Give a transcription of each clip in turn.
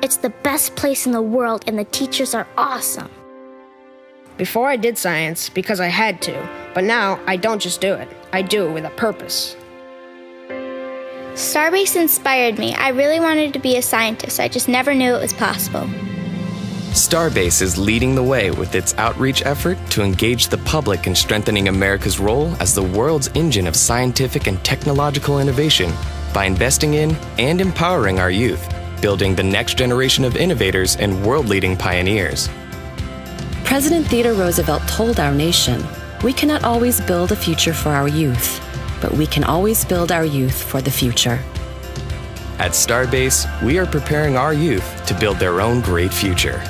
It's the best place in the world, and the teachers are awesome. Before I did science because I had to, but now I don't just do it. I do it with a purpose. Starbase inspired me. I really wanted to be a scientist. I just never knew it was possible. Starbase is leading the way with its outreach effort to engage the public in strengthening America's role as the world's engine of scientific and technological innovation by investing in and empowering our youth, building the next generation of innovators and world-leading pioneers. President Theodore Roosevelt told our nation, "We cannot always build a future for our youth, but we can always build our youth for the future." At Starbase, we are preparing our youth to build their own great future.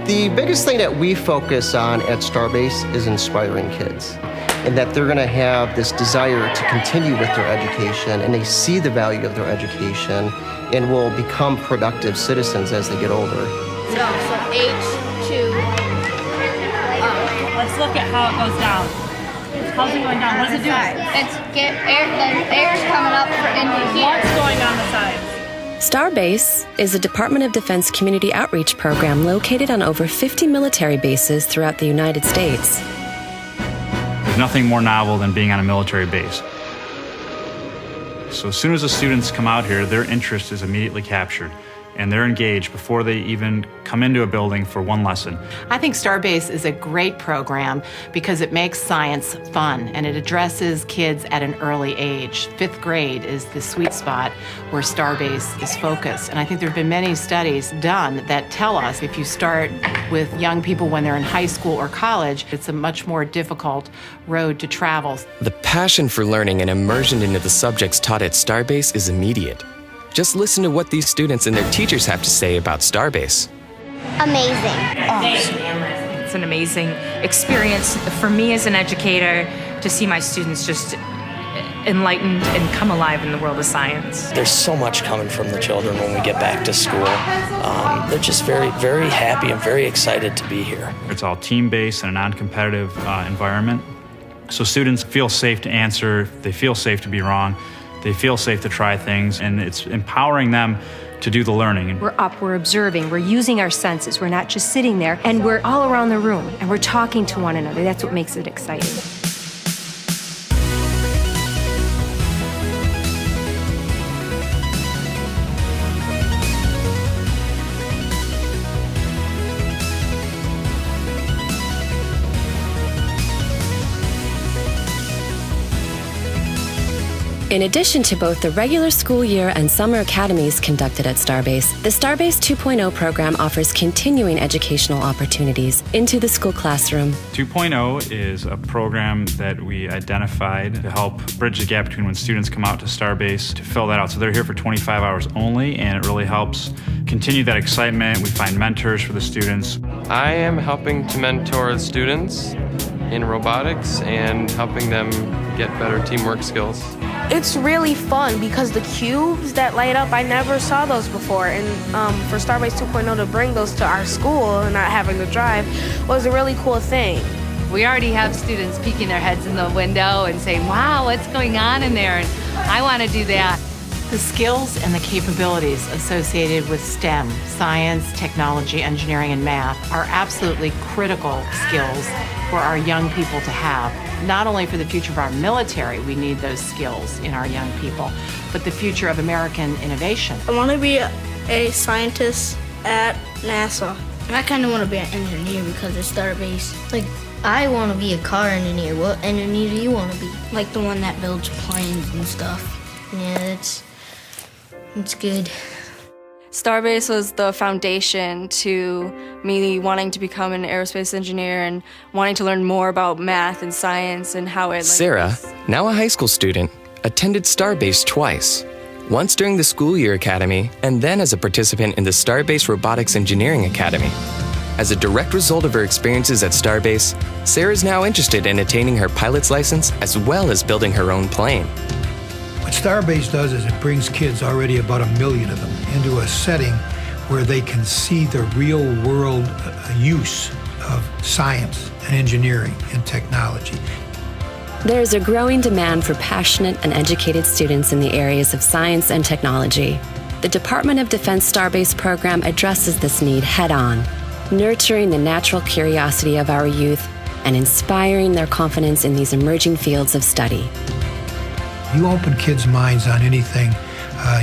The biggest thing that we focus on at Starbase is inspiring kids, and that they're going to have this desire to continue with their education, and they see the value of their education and will become productive citizens as they get older. So H2. Let's look at how it goes down. How's it going down? What is it doing? The air's coming up into here. What's going on the sides? Starbase is a Department of Defense community outreach program located on over 50 military bases throughout the United States. There's nothing more novel than being on a military base. So as soon as the students come out here, their interest is immediately captured, and they're engaged before they even come into a building for one lesson. I think Starbase is a great program because it makes science fun and it addresses kids at an early age. 5th grade is the sweet spot where Starbase is focused. And I think there have been many studies done that tell us if you start with young people when they're in high school or college, it's a much more difficult road to travel. The passion for learning and immersion into the subjects taught at Starbase is immediate. Just listen to what these students and their teachers have to say about Starbase. Amazing. It's an amazing experience for me as an educator to see my students just enlightened and come alive in the world of science. There's so much coming from the children when we get back to school. They're just very, very happy and very excited to be here. It's all team-based and a non-competitive environment. So students feel safe to answer, they feel safe to be wrong, they feel safe to try things, and it's empowering them to do the learning. We're up, we're observing, we're using our senses. We're not just sitting there, and we're all around the room, and we're talking to one another. That's what makes it exciting. In addition to both the regular school year and summer academies conducted at Starbase, the Starbase 2.0 program offers continuing educational opportunities into the school classroom. 2.0 is a program that we identified to help bridge the gap between when students come out to Starbase to fill that out. So they're here for 25 hours only, and it really helps continue that excitement. We find mentors for the students. I am helping to mentor the students in robotics and helping them get better teamwork skills. It's really fun because the cubes that light up, I never saw those before. And for Starbase 2.0 to bring those to our school and not having to drive was a really cool thing. We already have students peeking their heads in the window and saying, wow, what's going on in there? And I want to do that. The skills and the capabilities associated with STEM, science, technology, engineering, and math, are absolutely critical skills for our young people to have. Not only for the future of our military, we need those skills in our young people, but the future of American innovation. I want to be a scientist at NASA. I kind of want to be an engineer because it's Starbase. Like, I want to be a car engineer. What engineer do you want to be? Like the one that builds planes and stuff. Yeah, it's good. Starbase was the foundation to me wanting to become an aerospace engineer and wanting to learn more about math and science and how it... Sarah, now a high school student, attended Starbase twice. Once during the school year academy, and then as a participant in the Starbase Robotics Engineering Academy. As a direct result of her experiences at Starbase, Sarah is now interested in attaining her pilot's license as well as building her own plane. What Starbase does is it brings kids, already about 1 million of them, into a setting where they can see the real world use of science and engineering and technology. There is a growing demand for passionate and educated students in the areas of science and technology. The Department of Defense Starbase program addresses this need head-on, nurturing the natural curiosity of our youth and inspiring their confidence in these emerging fields of study. You open kids' minds on anything,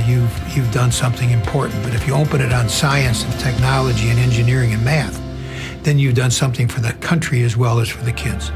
you've done something important. But if you open it on science and technology and engineering and math, then you've done something for the country as well as for the kids.